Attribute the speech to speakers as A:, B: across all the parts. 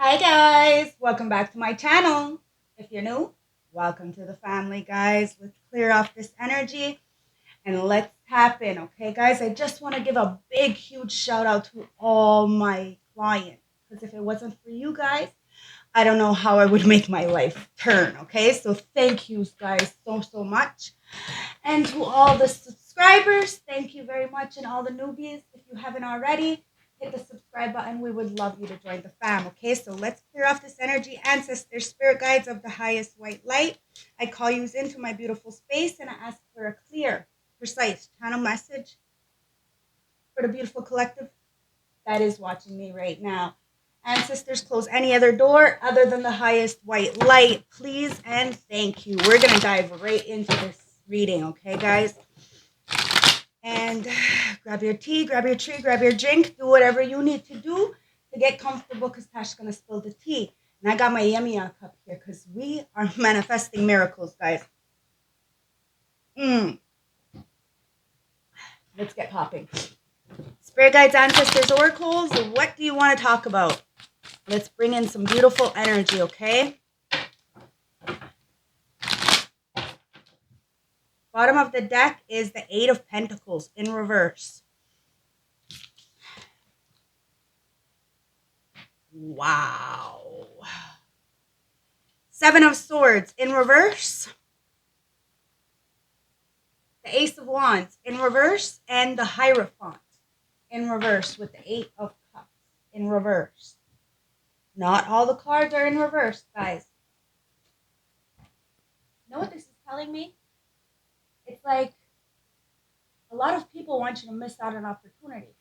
A: Hi guys, welcome back to my channel. If you're new, welcome to the family, guys. Let's clear off this energy and let's tap in, okay, guys? I just want to give a big, huge shout out to all my clients because if it wasn't for you guys, I don't know how I would make my life turn, okay? So thank you guys so much. And to all the subscribers, thank you very much. And all the newbies, if you haven't already, hit the subscribe button. We would love you to join the fam. Okay, so let's clear off this energy. Ancestors, spirit guides of the highest white light, I call you into my beautiful space and I ask for a clear, precise channel message for the beautiful collective that is watching me right now. Ancestors, close any other door other than the highest white light, please and thank you. We're going to dive right into this reading, okay, guys? And grab your tea, grab your tree, grab your drink, do whatever you need to do to get comfortable because Tash's going to spill the tea. And I got my yummy cup here because we are manifesting miracles, guys. Let's get popping. Spirit guides, ancestors, oracles, what do you want to talk about? Let's bring in some beautiful energy, okay? Bottom of the deck is the Eight of Pentacles in reverse. Wow. Seven of Swords in reverse. The Ace of Wands in reverse. And the Hierophant in reverse with the Eight of Cups in reverse. Not all the cards are in reverse, guys. You know what this is telling me? It's like a lot of people want you to miss out on opportunity.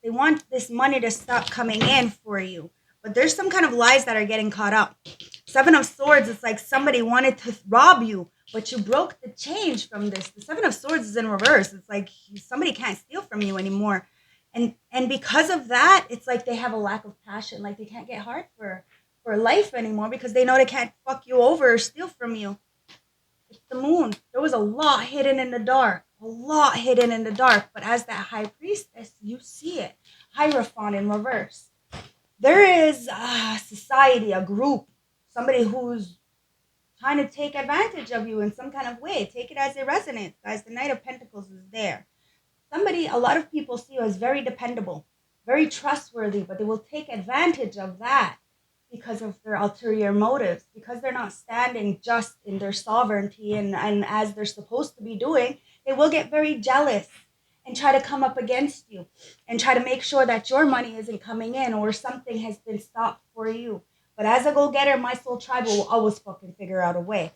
A: They want this money to stop coming in for you. But there's some kind of lies that are getting caught up. Seven of Swords, it's like somebody wanted to rob you, but you broke the change from this. The Seven of Swords is in reverse. It's like somebody can't steal from you anymore. And because of that, it's like they have a lack of passion. Like they can't get hard for life anymore because they know they can't fuck you over or steal from you. It's the moon. There was a lot hidden in the dark. A lot hidden in the dark. But as that high priestess, you see it. Hierophant in reverse. There is a society, a group, somebody who's trying to take advantage of you in some kind of way. Take it as it resonates, guys. The Knight of Pentacles is there. A lot of people see you as very dependable, very trustworthy, but they will take advantage of that because of their ulterior motives, because they're not standing just in their sovereignty and as they're supposed to be doing. They will get very jealous and try to come up against you and try to make sure that your money isn't coming in or something has been stopped for you. But as a go-getter, my soul tribe will always fucking figure out a way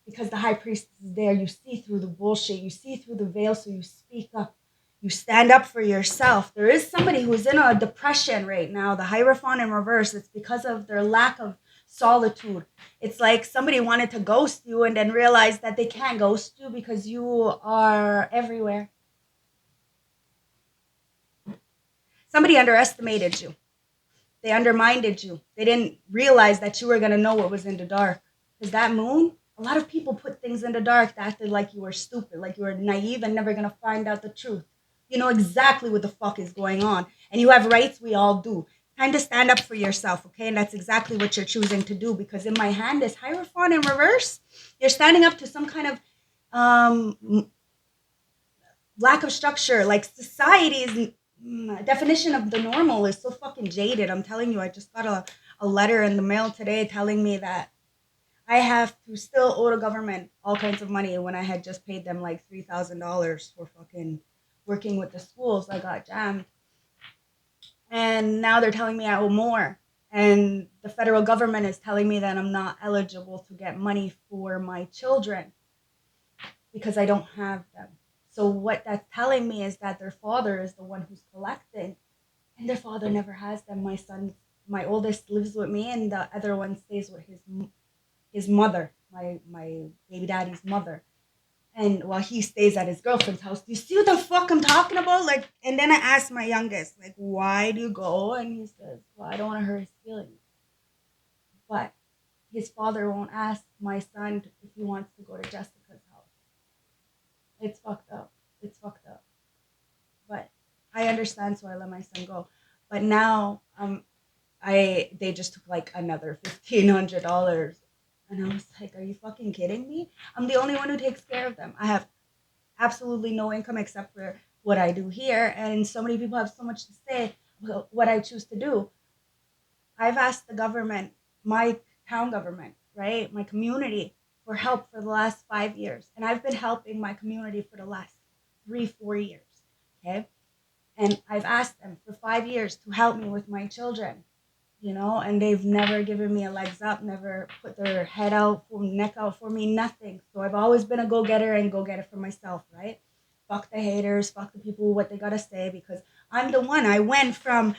A: because the high priestess is there. You see through the bullshit. You see through the veil, so you speak up. You stand up for yourself. There is somebody who's in a depression right now. The Hierophant in reverse. It's because of their lack of solitude. It's like somebody wanted to ghost you and then realized that they can't ghost you because you are everywhere. Somebody underestimated you. They undermined you. They didn't realize that you were going to know what was in the dark. Because that moon, a lot of people put things in the dark that acted like you were stupid, like you were naive and never going to find out the truth. You know exactly what the fuck is going on. And you have rights, we all do. Time to stand up for yourself, okay? And that's exactly what you're choosing to do. Because in my hand is Hierophant in reverse. You're standing up to some kind of lack of structure. Like society's definition of the normal is so fucking jaded. I'm telling you, I just got a letter in the mail today telling me that I have to still owe the government all kinds of money when I had just paid them like $3,000 for fucking working with the schools. I got jammed. And now they're telling me I owe more. And the federal government is telling me that I'm not eligible to get money for my children because I don't have them. So what that's telling me is that their father is the one who's collecting, and their father never has them. My oldest lives with me, and the other one stays with his mother, my baby daddy's mother. And while he stays at his girlfriend's house, do you see what the fuck I'm talking about? Like, and then I asked my youngest, like, why do you go? And he says, well, I don't want to hurt his feelings. But his father won't ask my son if he wants to go to Jessica's house. It's fucked up. It's fucked up. But I understand, so I let my son go. But now they just took like another $1,500. And I was like, are you fucking kidding me? I'm the only one who takes care of them. I have absolutely no income except for what I do here. And so many people have so much to say about what I choose to do. I've asked the government, my town government, right, my community, for help for the last 5 years. And I've been helping my community for the last 3, 4 years. Okay. And I've asked them for 5 years to help me with my children, and they've never given me a legs up, never put their head out, for neck out for me, nothing. So I've always been a go-getter and go get it for myself, right? Fuck the haters, fuck the people, what they gotta say, because I'm the one. I went from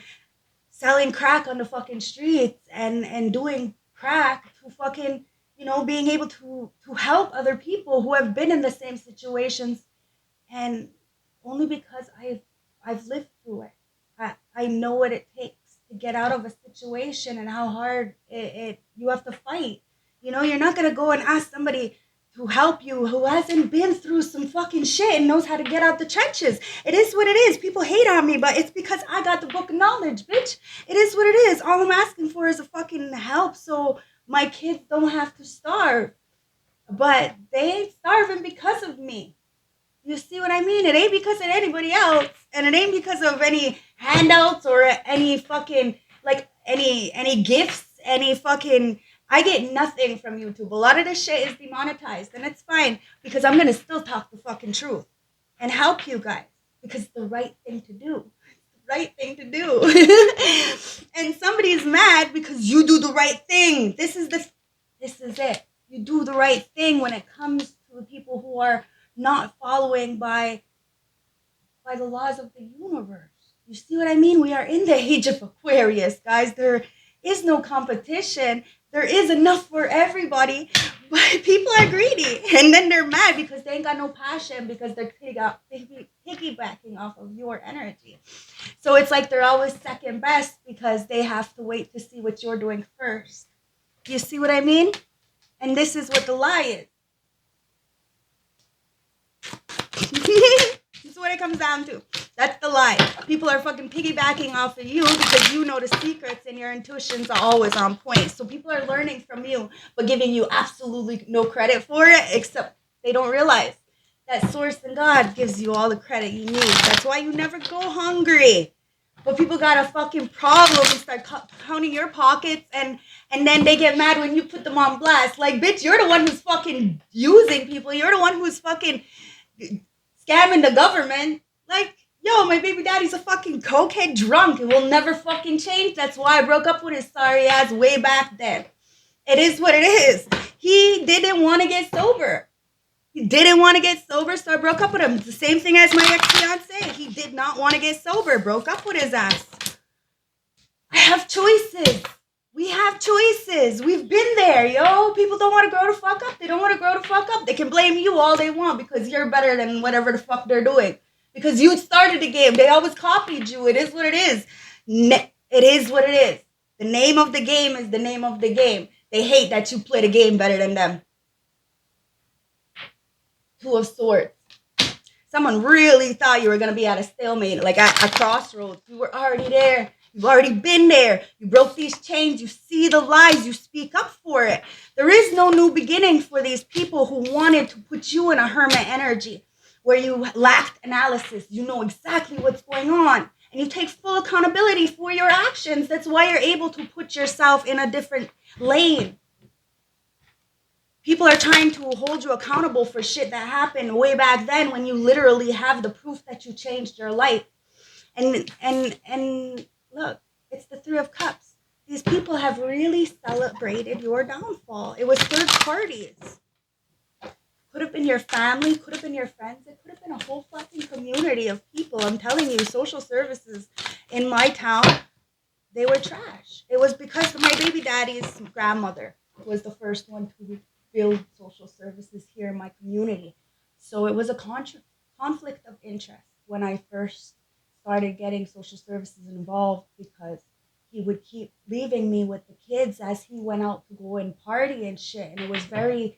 A: selling crack on the fucking streets and doing crack to fucking, being able to help other people who have been in the same situations, and only because I've lived through it. I know what it takes to get out of a situation and how hard it you have to fight. You're not gonna go and ask somebody to help you who hasn't been through some fucking shit and knows how to get out the trenches. It is what it is. People hate on me, but it's because I got the book of knowledge, bitch. It is what it is. All I'm asking for is a fucking help so my kids don't have to starve. But they ain't starving because of me. You see what I mean? It ain't because of anybody else, and it ain't because of any handouts or any fucking like any gifts, any fucking. I get nothing from YouTube. A lot of this shit is demonetized, and it's fine because I'm gonna still talk the fucking truth and help you guys because it's the right thing to do. Right thing to do. And somebody's mad because you do the right thing. This is it. You do the right thing when it comes to the people who are not following by the laws of the universe. You see what I mean? We are in the age of Aquarius, guys. There is no competition. There is enough for everybody, but people are greedy, and then they're mad because they ain't got no passion because they're piggybacking off of your energy. So it's like they're always second best because they have to wait to see what you're doing first. You see what I mean? And this is what the lie is. This is what it comes down to. That's the lie. People are fucking piggybacking off of you because you know the secrets and your intuitions are always on point. So people are learning from you, but giving you absolutely no credit for it, except they don't realize that source and God gives you all the credit you need. That's why you never go hungry. But people got a fucking problem and start counting your pockets, and then they get mad when you put them on blast. Like, bitch, you're the one who's fucking using people. You're the one who's fucking scamming the government. Like, yo, my baby daddy's a fucking cokehead drunk. It will never fucking change. That's why I broke up with his sorry ass way back then. It is what it is. He didn't want to get sober. He didn't want to get sober, so I broke up with him. It's the same thing as my ex-fiance. He did not want to get sober. Broke up with his ass. I have choices. We have choices. We've been there, yo. People don't want to grow the fuck up. They don't want to grow the fuck up. They can blame you all they want because you're better than whatever the fuck they're doing. Because you started the game. They always copied you. It is what it is. It is what it is. The name of the game is the name of the game. They hate that you play the game better than them. Two of Swords. Someone really thought you were going to be at a stalemate, like at a crossroads. You were already there. You've already been there. You broke these chains. You see the lies. You speak up for it. There is no new beginning for these people who wanted to put you in a hermit energy where you lacked analysis. You know exactly what's going on. And you take full accountability for your actions. That's why you're able to put yourself in a different lane. People are trying to hold you accountable for shit that happened way back then when you literally have the proof that you changed your life. And look, it's the Three of Cups. These people have really celebrated your downfall. It was third parties. Could have been your family, could have been your friends, it could have been a whole fucking community of people. I'm telling you, social services in my town, they were trash. It was because my baby daddy's grandmother was the first one to build social services here in my community. So it was a conflict of interest when I first started getting social services involved because he would keep leaving me with the kids as he went out to go and party and shit. And it was very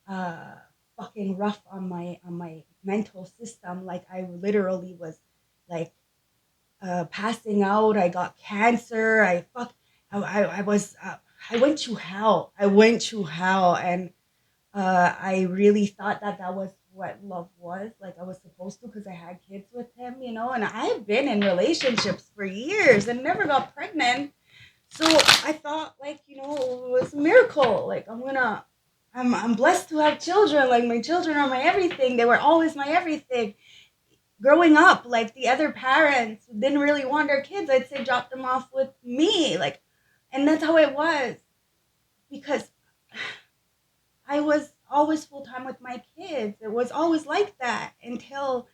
A: uh, fucking rough on my mental system. Like I literally was like passing out. I got cancer. I went to hell. I went to hell, and I really thought that that was what love was. Like I was supposed to, because I had kids with him, you know. And I've been in relationships for years and never got pregnant. So I thought, like, you know, it was a miracle. Like I'm blessed to have children. Like my children are my everything. They were always my everything. Growing up, like the other parents who didn't really want their kids, I'd say drop them off with me. Like, and that's how it was, because I was always full time with my kids. It was always like that until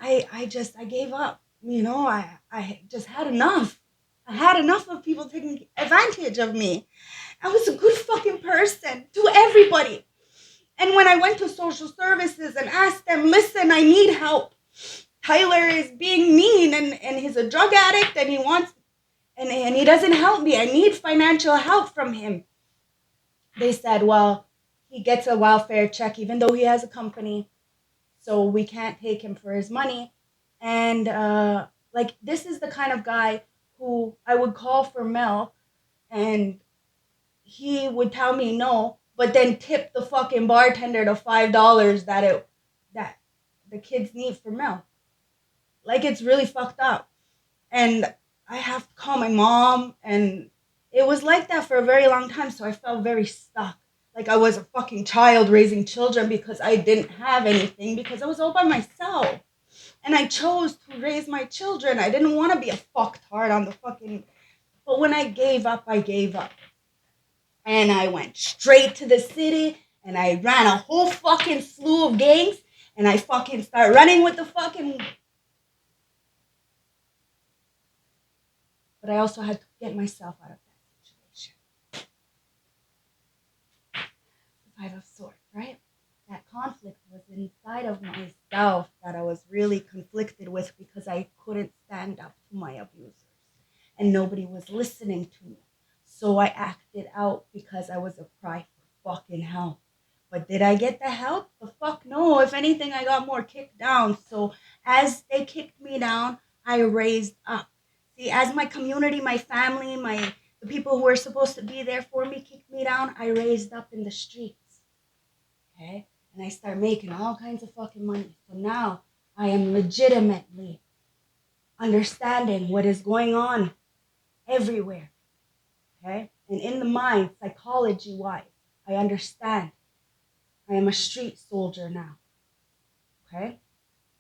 A: I gave up. You know, I just had enough. I had enough of people taking advantage of me. I was a good fucking person to everybody. And when I went to social services and asked them, listen, I need help. Tyler is being mean, and he's a drug addict, and he wants and he doesn't help me. I need financial help from him. They said, well, he gets a welfare check even though he has a company, so we can't take him for his money. And like, this is the kind of guy who I would call for milk, and he would tell me no, but then tip the fucking bartender the $5 that the kids need for milk. Like, it's really fucked up. And I have to call my mom, and it was like that for a very long time. So I felt very stuck. Like I was a fucking child raising children because I didn't have anything, because I was all by myself. And I chose to raise my children. I didn't want to be a fucktard on the fucking... But when I gave up, I gave up. And I went straight to the city, and I ran a whole fucking slew of gangs, and I fucking started running with the fucking... But I also had to get myself out of that situation. The Five of Swords, right? That conflict was inside of myself that I was really conflicted with, because I couldn't stand up to my abusers. And nobody was listening to me. So I acted out because I was a cry for fucking help. But did I get the help? The fuck no. If anything, I got more kicked down. So as they kicked me down, I raised up. See, as my community, my family, the people who were supposed to be there for me kicked me down, I raised up in the streets. Okay? And I started making all kinds of fucking money. So now I am legitimately understanding what is going on everywhere. Okay? And in the mind, psychology-wise, I understand. I am a street soldier now. Okay?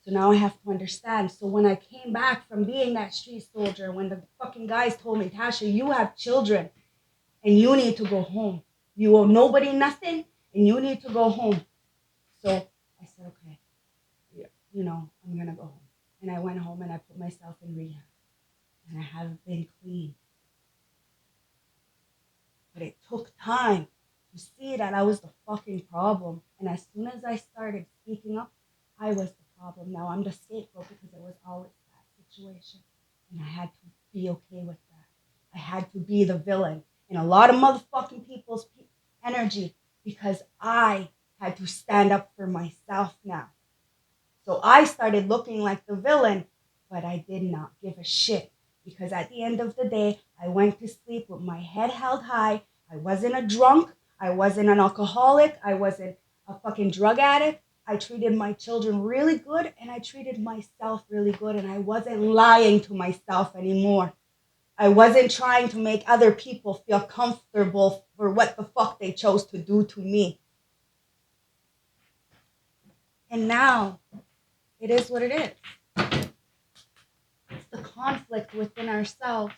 A: So now I have to understand. So when I came back from being that street soldier, when the fucking guys told me, Tasha, you have children and you need to go home. You owe nobody nothing and you need to go home. So I said, okay, you know, I'm going to go home. And I went home and I put myself in rehab. And I haven't been clean. But it took time to see that I was the fucking problem. And as soon as I started speaking up, I was the problem. Now I'm the scapegoat because it was always that situation. And I had to be okay with that. I had to be the villain in a lot of motherfucking people's energy, because I had to stand up for myself now. So I started looking like the villain, but I did not give a shit, because at the end of the day, I went to sleep with my head held high. I wasn't a drunk. I wasn't an alcoholic. I wasn't a fucking drug addict. I treated my children really good, and I treated myself really good, and I wasn't lying to myself anymore. I wasn't trying to make other people feel comfortable for what the fuck they chose to do to me. And now, it is what it is. It's the conflict within ourselves.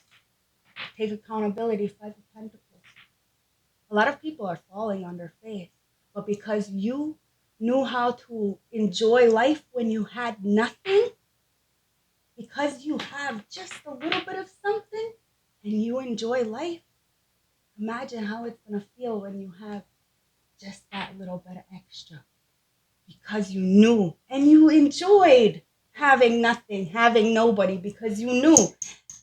A: Take accountability, Five of Pentacles. A lot of people are falling on their face, but because you knew how to enjoy life when you had nothing, because you have just a little bit of something and you enjoy life, imagine how it's going to feel when you have just that little bit of extra. Because you knew and you enjoyed having nothing, having nobody, because you knew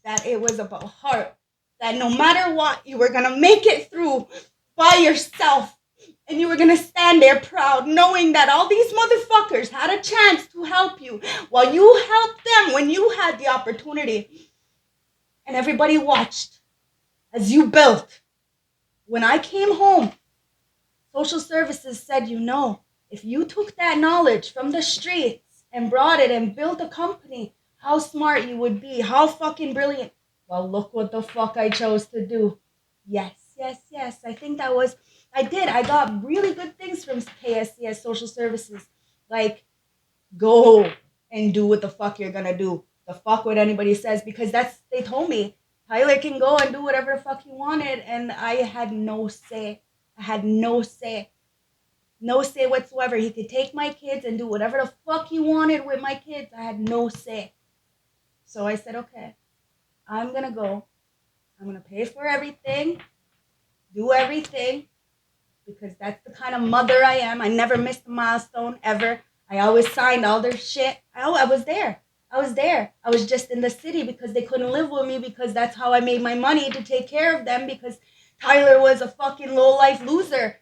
A: that it was about heart, that no matter what, you were going to make it through by yourself. And you were gonna stand there proud, knowing that all these motherfuckers had a chance to help you while you helped them when you had the opportunity. And everybody watched as you built. When I came home, social services said, if you took that knowledge from the streets and brought it and built a company, how smart you would be, how fucking brilliant. Well, look what the fuck I chose to do. Yes. I think I did. I got really good things from KSCS social services. Like, go and do what the fuck you're gonna do. The fuck what anybody says, because they told me Tyler can go and do whatever the fuck he wanted, and I had no say. No say whatsoever. He could take my kids and do whatever the fuck he wanted with my kids. I had no say. So I said, okay, I'm gonna go. I'm gonna pay for everything, do everything, because that's the kind of mother I am. I never missed a milestone ever. I always signed all their shit. I was there. I was just in the city because they couldn't live with me, because that's how I made my money, to take care of them, because Tyler was a fucking low-life loser.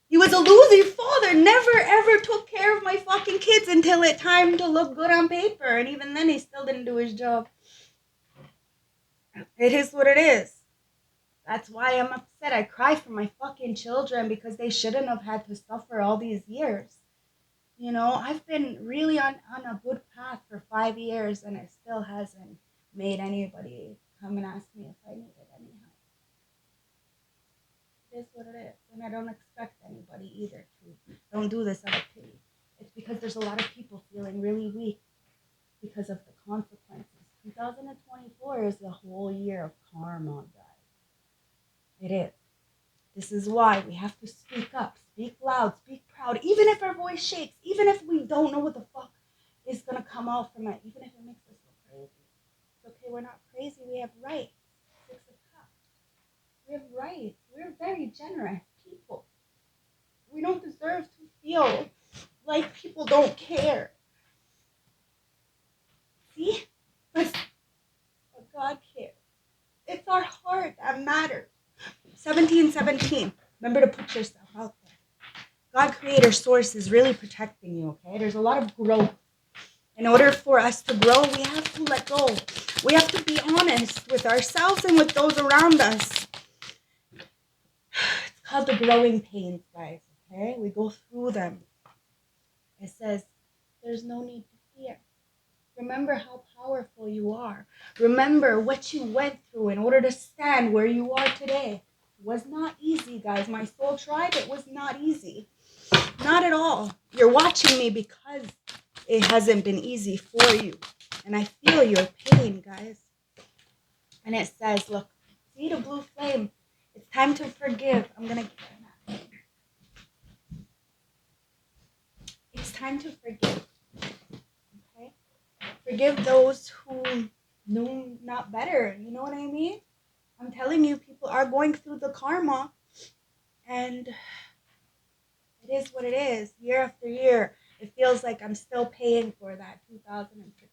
A: He was a losing father. Never ever took care of my fucking kids until it time to look good on paper. And even then, he still didn't do his job. It is what it is. That's why I'm upset. I cry for my fucking children, because they shouldn't have had to suffer all these years. I've been really on a good path for 5 years, and it still hasn't made anybody come and ask me if I needed any help. It is what it is. And I don't expect anybody either to. Don't do this out of pity. It's because there's a lot of people feeling really weak because of the consequences. 2024 is the whole year of karma, guys. It is. This is why we have to speak up, speak loud, speak proud, even if our voice shakes, even if we don't know what the fuck is going to come out from it, even if it makes us look crazy. It's okay, we're not crazy, we have rights. Six of Cups. We have rights. We're very generous people. We don't deserve to feel like people don't care. See? But God cares. It's our heart that matters. 1717. Remember to put yourself out there. God, Creator, Source is really protecting you, okay? There's a lot of growth. In order for us to grow, we have to let go. We have to be honest with ourselves and with those around us. It's called the growing pains, guys, okay? We go through them. It says, there's no need to fear. Remember how powerful you are. Remember what you went through in order to stand where you are today. It was not easy, guys. My soul tribe, it was not easy. Not at all. You're watching me because it hasn't been easy for you. And I feel your pain, guys. And it says, look, see the blue flame? It's time to forgive. I'm going to get that. It's time to forgive. Okay? Forgive those who knew not better. You know what I mean? I'm telling you, people are going through the karma. And it is what it is. Year after year, it feels like I'm still paying for that 2016.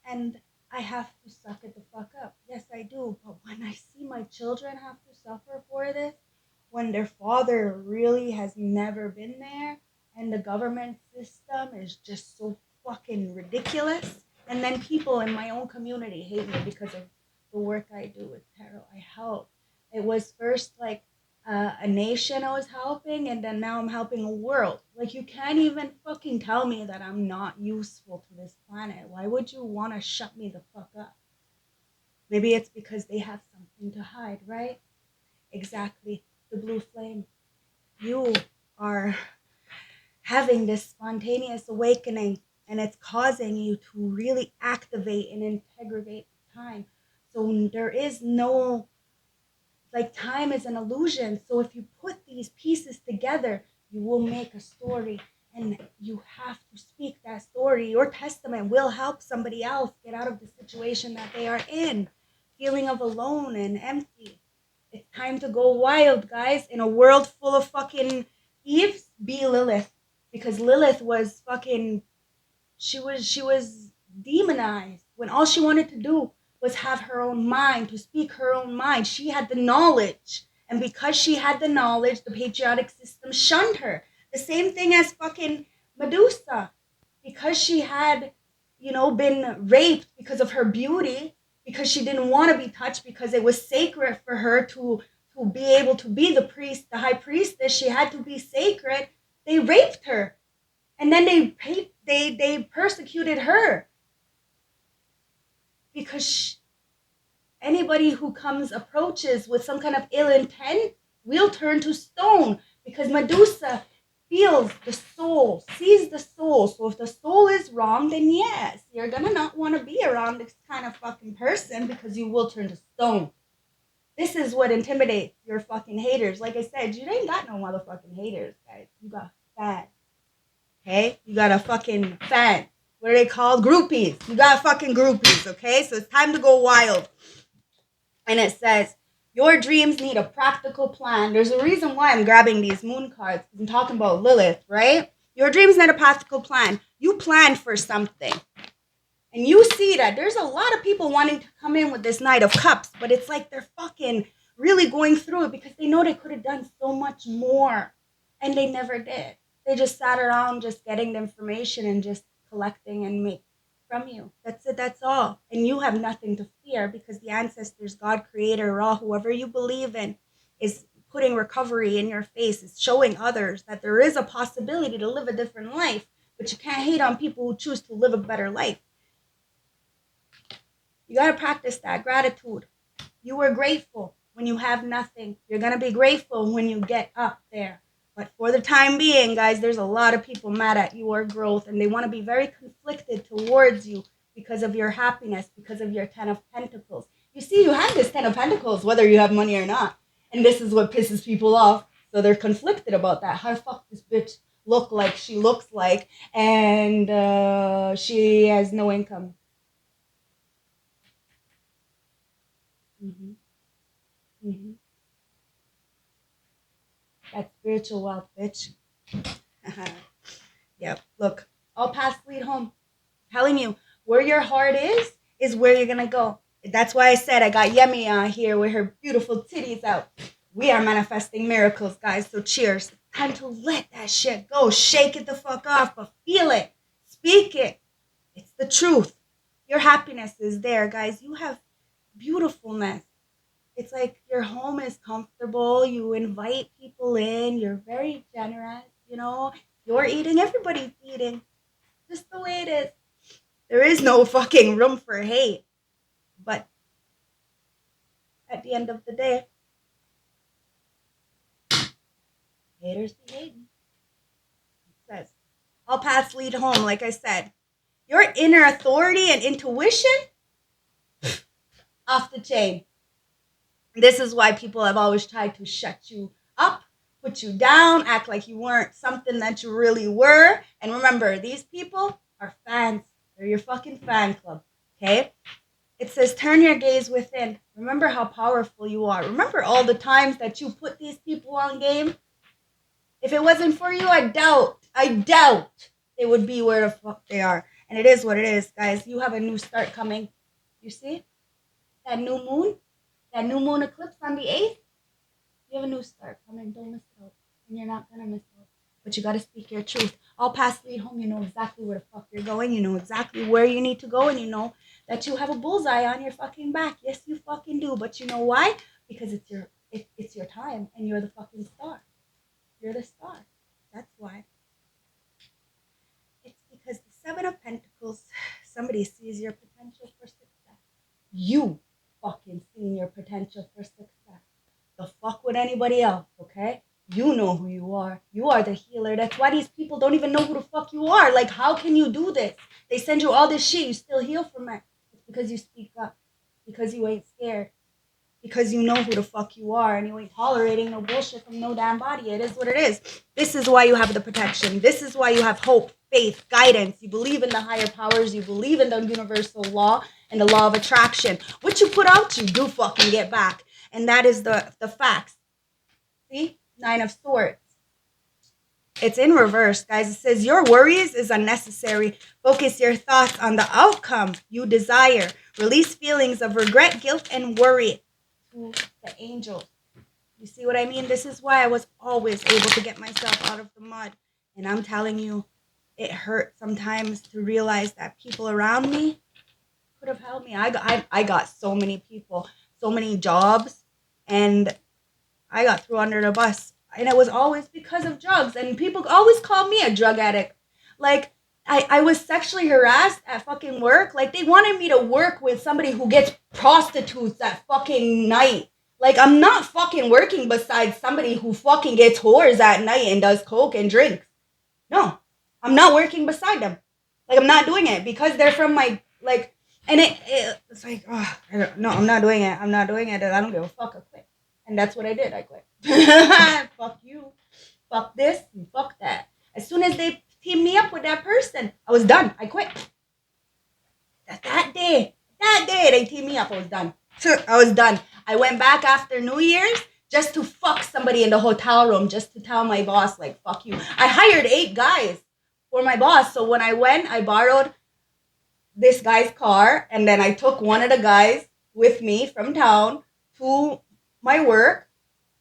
A: And I have to suck it the fuck up. Yes, I do. But when I see my children have to suffer for this, when their father really has never been there, and the government system is just so fucking ridiculous, and then people in my own community hate me because of the work I do with tarot. I help. It was first like a nation I was helping, and then now I'm helping a world. Like, you can't even fucking tell me that I'm not useful to this planet. Why would you want to shut me the fuck up? Maybe it's because they have something to hide, right? Exactly. The blue flame. You are having this spontaneous awakening, and it's causing you to really activate and integrate time. So there is no, like, time is an illusion. So if you put these pieces together, you will make a story, and you have to speak that story. Your testament will help somebody else get out of the situation that they are in, feeling of alone and empty. It's time to go wild, guys. In a world full of fucking Eves, be Lilith. Because Lilith was fucking, she was demonized when all she wanted to do was have her own mind, to speak her own mind. She had the knowledge. And because she had the knowledge, the patriotic system shunned her. The same thing as fucking Medusa. Because she had, been raped because of her beauty, because she didn't want to be touched, because it was sacred for her to be able to be the high priestess, she had to be sacred. They raped her. And then they persecuted her. Because anybody who approaches with some kind of ill intent will turn to stone, because Medusa feels the soul, sees the soul. So if the soul is wrong, then yes, you're gonna not want to be around this kind of fucking person, because you will turn to stone. This is what intimidates your fucking haters. Like I said, you ain't got no motherfucking haters, guys. You got fans. Okay? You got a fucking fan. What are they called? Groupies. You got fucking groupies, okay? So it's time to go wild. And it says, your dreams need a practical plan. There's a reason why I'm grabbing these moon cards. I'm talking about Lilith, right? Your dreams need a practical plan. You plan for something. And you see that there's a lot of people wanting to come in with this Knight of Cups, but it's like they're fucking really going through it because they know they could have done so much more. And they never did. They just sat around just getting the information and just collecting and make from you. That's it. That's all. And you have nothing to fear, because the ancestors, God, Creator, Ra, whoever you believe in, is putting recovery in your face. Is showing others that there is a possibility to live a different life, but you can't hate on people who choose to live a better life. You got to practice that gratitude. You were grateful when you have nothing. You're going to be grateful when you get up there. But for the time being, guys, there's a lot of people mad at your growth, and they want to be very conflicted towards you because of your happiness, because of your 10 of Pentacles. You see, you have this 10 of Pentacles, whether you have money or not. And this is what pisses people off. So they're conflicted about that. How the fuck this bitch look like she looks like, and she has no income. Mm-hmm. Mm-hmm. That's spiritual wealth, bitch. Yep. Look, all paths lead home. I'm telling you, where your heart is where you're gonna go. That's why I said I got Yemi on here with her beautiful titties out. We are manifesting miracles, guys. So cheers. Time to let that shit go. Shake it the fuck off, but feel it. Speak it. It's the truth. Your happiness is there, guys. You have beautifulness. It's like your home is comfortable. You invite people in. You're very generous. You're eating. Everybody's eating. Just the way it is. There is no fucking room for hate. But at the end of the day, haters be hating. It says, all paths lead home, like I said. Your inner authority and intuition, off the chain. This is why people have always tried to shut you up, put you down, act like you weren't something that you really were. And remember, these people are fans. They're your fucking fan club, okay? It says, turn your gaze within. Remember how powerful you are. Remember all the times that you put these people on game? If it wasn't for you, I doubt they would be where the fuck they are. And it is what it is, guys. You have a new start coming. You see? That new moon? That new moon eclipse on the 8th? You have a new start coming. Don't miss it out. And you're not going to miss out. But you got to speak your truth. All paths lead home. You know exactly where the fuck you're going. You know exactly where you need to go. And you know that you have a bullseye on your fucking back. Yes, you fucking do. But you know why? Because it's your time. And you're the fucking star. You're the star. That's why. It's because the 7 of Pentacles, somebody sees your potential for success. You fucking seeing your potential for success. The fuck with anybody else, okay? You know who you are. You are the healer. That's why these people don't even know who the fuck you are. Like, how can you do this? They send you all this shit. You still heal from it. It's because you speak up. Because you ain't scared. Because you know who the fuck you are, and you ain't tolerating no bullshit from no damn body. It is what it is. This is why you have the protection. This is why you have hope, faith, guidance. You believe in the higher powers. You believe in the universal law and the law of attraction. What you put out, you do fucking get back. And that is the facts. See? 9 of Swords. It's in reverse, guys. It says, your worries is unnecessary. Focus your thoughts on the outcome you desire. Release feelings of regret, guilt, and worry to the angels. You see what I mean? This is why I was always able to get myself out of the mud. And I'm telling you, it hurt sometimes to realize that people around me could have helped me. I got so many people, so many jobs, and I got thrown under the bus. And it was always because of drugs. And people always called me a drug addict. Like, I was sexually harassed at fucking work. Like, they wanted me to work with somebody who gets prostitutes at fucking night. Like, I'm not fucking working beside somebody who fucking gets whores at night and does coke and drinks. No, I'm not working beside them. Like, I'm not doing it because they're from my, like, and it's like, oh, no, I'm not doing it. I'm not doing it. And I don't give a fuck. I quit. And that's what I did. I quit. Fuck you. Fuck this. And fuck that. As soon as they teamed me up with that person, I was done. I quit. That day they teamed me up, I was done. I was done. I went back after New Year's just to fuck somebody in the hotel room, just to tell my boss, like, fuck you. I hired 8 guys for my boss. So when I went, I borrowed this guy's car, and then I took one of the guys with me from town to my work,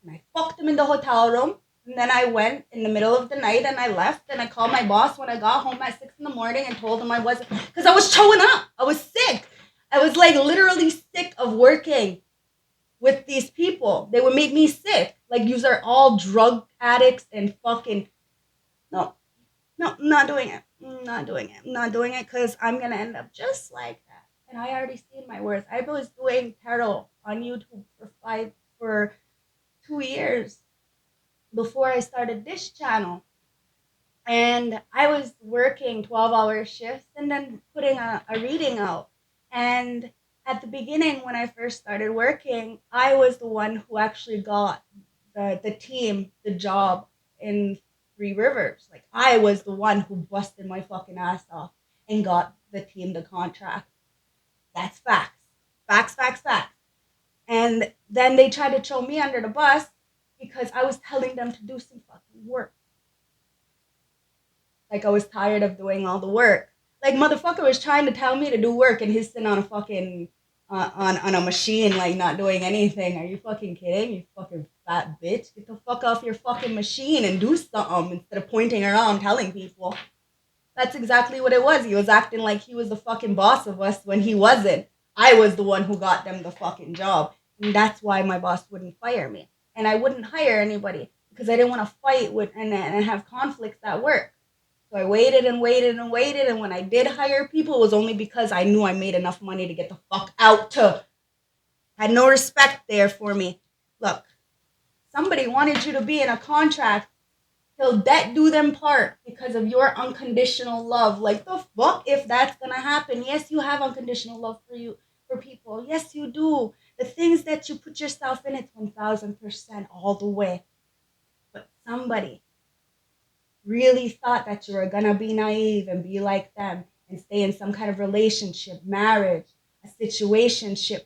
A: and I fucked him in the hotel room. And then I went in the middle of the night and I left, and I called my boss when I got home at 6 in the morning and told him I wasn't, because I was showing up. I was sick. I was like literally sick of working with these people. They would make me sick. Like, you are all drug addicts and fucking, no, I'm not doing it. I'm not doing it because I'm going to end up just like that. And I already seen my worst. I was doing tarot on YouTube for 2 years before I started this channel. And I was working 12-hour shifts and then putting a reading out. And at the beginning, when I first started working, I was the one who actually got the team the job in Three Rivers. Like, I was the one who busted my fucking ass off and got the team the contract. That's facts. Facts. And then they tried to throw me under the bus because I was telling them to do some fucking work. Like, I was tired of doing all the work. Like, motherfucker was trying to tell me to do work, and he's sitting on a fucking on a machine, like, not doing anything. Are you fucking kidding? You fucking fat bitch. Get the fuck off your fucking machine and do something instead of pointing around telling people. That's exactly what it was. He was acting like he was the fucking boss of us when he wasn't. I was the one who got them the fucking job. And that's why my boss wouldn't fire me. And I wouldn't hire anybody because I didn't want to fight with and have conflicts at work. So I waited. And when I did hire people, it was only because I knew I made enough money to get the fuck out. Had no respect there for me. Look, somebody wanted you to be in a contract till death do them part because of your unconditional love. Like, the fuck if that's gonna happen? Yes, you have unconditional love for people. Yes, you do. The things that you put yourself in, it's 1000% all the way. But somebody really thought that you were gonna be naive and be like them and stay in some kind of relationship, marriage, a situationship,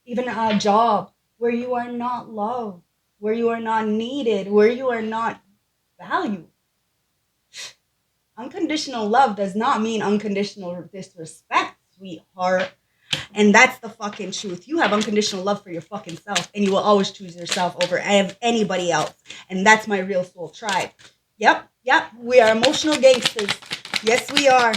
A: even a job where you are not loved, where you are not needed, where you are not valued. Unconditional love does not mean unconditional disrespect, sweetheart. And that's the fucking truth. You have unconditional love for your fucking self, and you will always choose yourself over anybody else. And that's my real soul tribe. Yep. We are emotional gangsters. Yes, we are.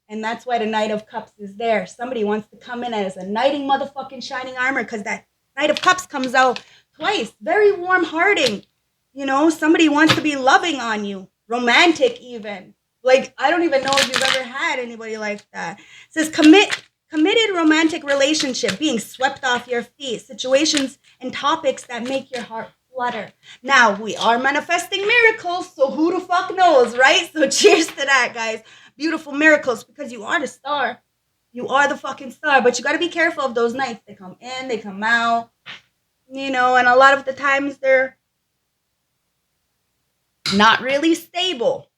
A: And that's why the Knight of Cups is there. Somebody wants to come in as a knighting motherfucking shining armor because that Knight of Cups comes out twice. Very warm-hearting. You know, somebody wants to be loving on you. Romantic even. Like, I don't even know if you've ever had anybody like that. It says committed romantic relationship, being swept off your feet, situations and topics that make your heart flutter. Now, we are manifesting miracles, so who the fuck knows, right? So cheers to that, guys. Beautiful miracles, because you are the star. You are the fucking star, but you got to be careful of those nights. They come in, they come out, you know, and a lot of the times they're not really stable.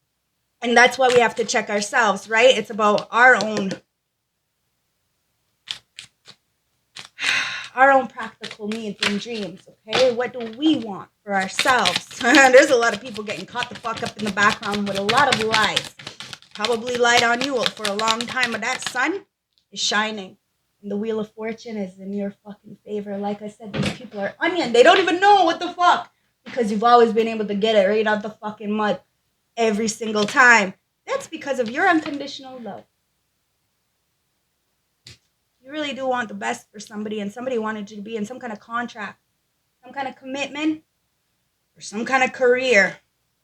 A: And that's why we have to check ourselves, right? It's about our own practical needs and dreams, okay? What do we want for ourselves? There's a lot of people getting caught the fuck up in the background with a lot of lies. Probably lied on you for a long time, but that sun is shining. And the Wheel of Fortune is in your fucking favor. Like I said, these people are onion. They don't even know what the fuck. because you've always been able to get it right out the fucking mud every single time. That's because of your unconditional love. You really do want the best for somebody, and somebody wanted you to be in some kind of contract, some kind of commitment, or some kind of career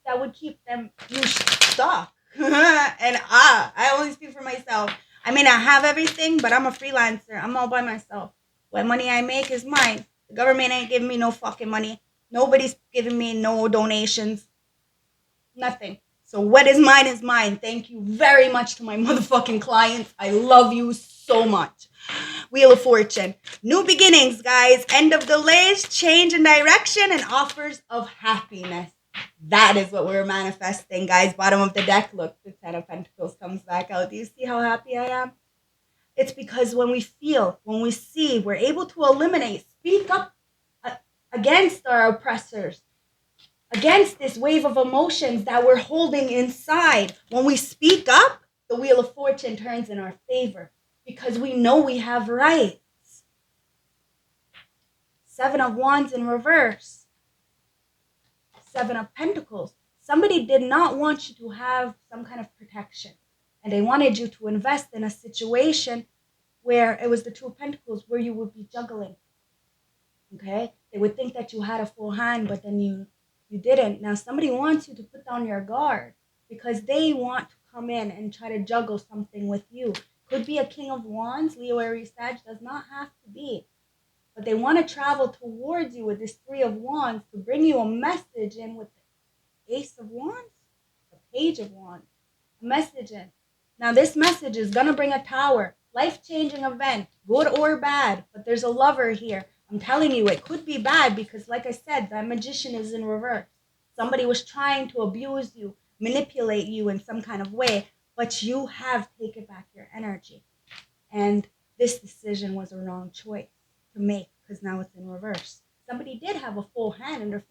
A: that would keep them you stuck. And I only speak for myself. I may not have everything, but I'm a freelancer. I'm all by myself. What money I make is mine. The government ain't giving me no fucking money. Nobody's giving me no donations. Nothing. So what is mine is mine. Thank you very much to my motherfucking clients. I love you so much. Wheel of Fortune. New beginnings, guys. End of delays, change in direction, and offers of happiness. That is what we're manifesting, guys. Bottom of the deck. Look, the Ten of Pentacles comes back out. Do you see how happy I am? It's because when we feel, when we see, we're able to eliminate, speak up against our oppressors, against this wave of emotions that we're holding inside. When we speak up, the Wheel of Fortune turns in our favor because we know we have rights. Seven of Wands in reverse. Seven of Pentacles. Somebody did not want you to have some kind of protection, and they wanted you to invest in a situation where it was the Two of Pentacles, where you would be juggling. Okay? They would think that you had a full hand, but then you didn't. Now somebody wants you to put down your guard because they want to come in and try to juggle something with you. Could be a King of Wands, Leo, Aries, Sag, does not have to be. But they want to travel towards you with this Three of Wands to bring you a message in with the Ace of Wands, the Page of Wands, a message in. Now this message is going to bring a tower, life-changing event, good or bad, but there's a lover here. I'm telling you, it could be bad because, like I said, that Magician is in reverse. Somebody was trying to abuse you, manipulate you in some kind of way, but you have taken back your energy. And this decision was a wrong choice to make because now it's in reverse. Somebody did have a full hand and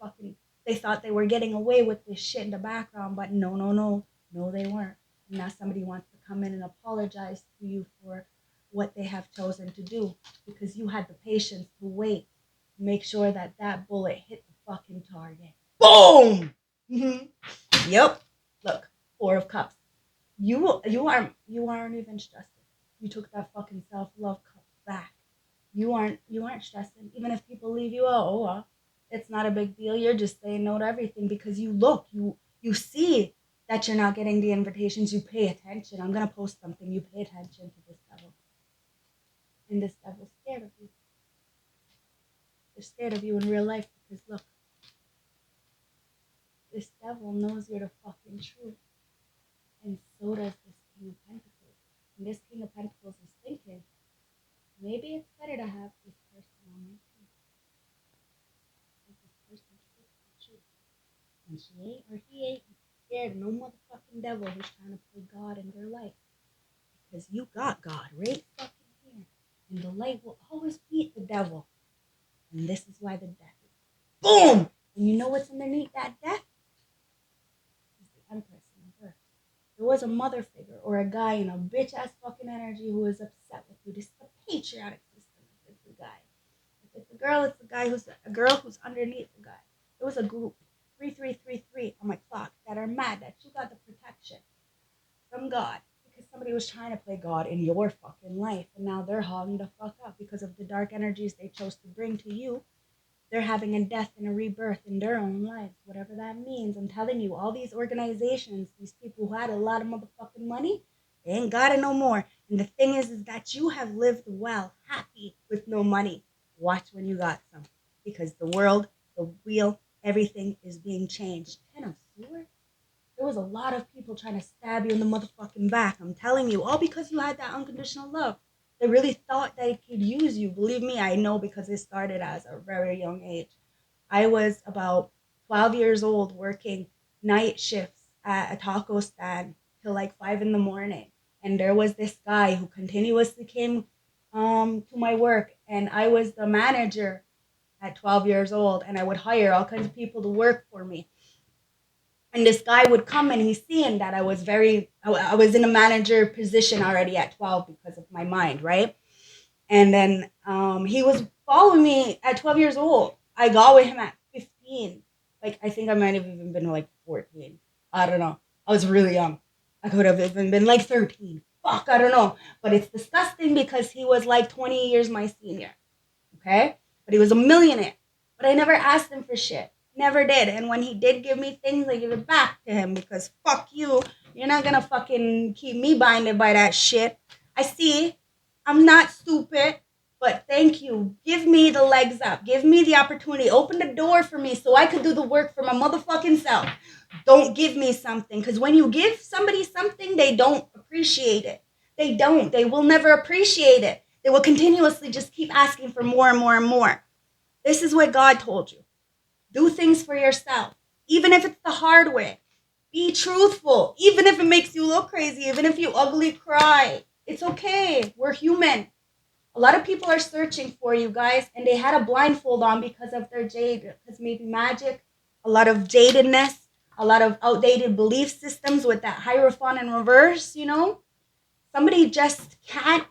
A: they thought they were getting away with this shit in the background, but no, they weren't. And now somebody wants to come in and apologize to you for what they have chosen to do because you had the patience to wait to make sure that that bullet hit the fucking target. Boom! Mm-hmm. Yep. Look, Four of Cups. You aren't even stressing. You took that fucking self-love cup back. You aren't stressing. Even if people leave you out, it's not a big deal. You're just saying no to everything because you see that you're not getting the invitations. You pay attention. I'm gonna post something. You pay attention to this devil. And this devil's scared of you. They're scared of you in real life because look, this devil knows you're the fucking truth. And so does this King of Pentacles. And this King of Pentacles is thinking, maybe it's better to have this person on my team. Because this person speaks the truth. And she ain't or he ain't scared of no motherfucking devil who's trying to play God in their life. Because you got God right fucking here. And the light will always beat the devil. And this is why the death is boom! And you know what's underneath that death? It's the Empress in reverse. There was a mother figure or a guy in a bitch ass fucking energy who was upset with you. This is the patriotic system. If it's a guy. If it's a girl, it's a girl who's underneath the guy. There was a group 3333 on my clock that are mad that you got the protection from God because somebody was trying to play God in your fucking life, and now they're hogging the fuck up because of the dark energies they chose to bring to you. They're having a death and a rebirth in their own lives, whatever that means. I'm telling you, all these organizations, these people who had a lot of motherfucking money, they ain't got it no more. And the thing is that you have lived well, happy with no money. Watch when you got some, because the world, the wheel, everything is being changed. Ten of Swords. There was a lot of people trying to stab you in the motherfucking back. I'm telling you, all because you had that unconditional love. They really thought they could use you. Believe me, I know because it started as a very young age. I was about 12 years old working night shifts at a taco stand till like 5 in the morning. And there was this guy who continuously came to my work, and I was the manager at 12 years old, and I would hire all kinds of people to work for me. And this guy would come and he's seeing that I was in a manager position already at 12 because of my mind, right? And then he was following me at 12 years old. I got with him at 15. Like, I think I might have even been like 14. I don't know. I was really young. I could have even been like 13. Fuck, I don't know. But it's disgusting because he was like 20 years my senior. Okay? But he was a millionaire. But I never asked him for shit. Never did. And when he did give me things, I give it back to him because fuck you. You're not gonna fucking keep me binded by that shit. I see. I'm not stupid. But thank you. Give me the legs up. Give me the opportunity. Open the door for me so I could do the work for my motherfucking self. Don't give me something. Because when you give somebody something, they don't appreciate it. They don't. They will never appreciate it. They will continuously just keep asking for more and more and more. This is what God told you. Do things for yourself, even if it's the hard way. Be truthful, even if it makes you look crazy, even if you ugly cry. It's okay. We're human. A lot of people are searching for you guys, and they had a blindfold on because of their jade, because maybe magic, a lot of jadedness, a lot of outdated belief systems with that Hierophant in reverse, you know? Somebody just can't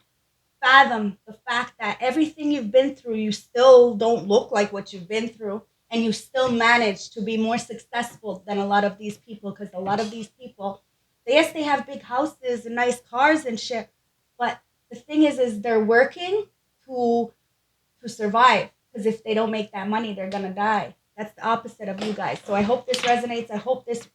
A: fathom the fact that everything you've been through, you still don't look like what you've been through, and you still manage to be more successful than a lot of these people. Because a lot of these people, yes, they have big houses and nice cars and shit, but the thing is they're working to to survive. Because if they don't make that money, they're gonna die. That's the opposite of you guys. So I hope this resonates. I hope this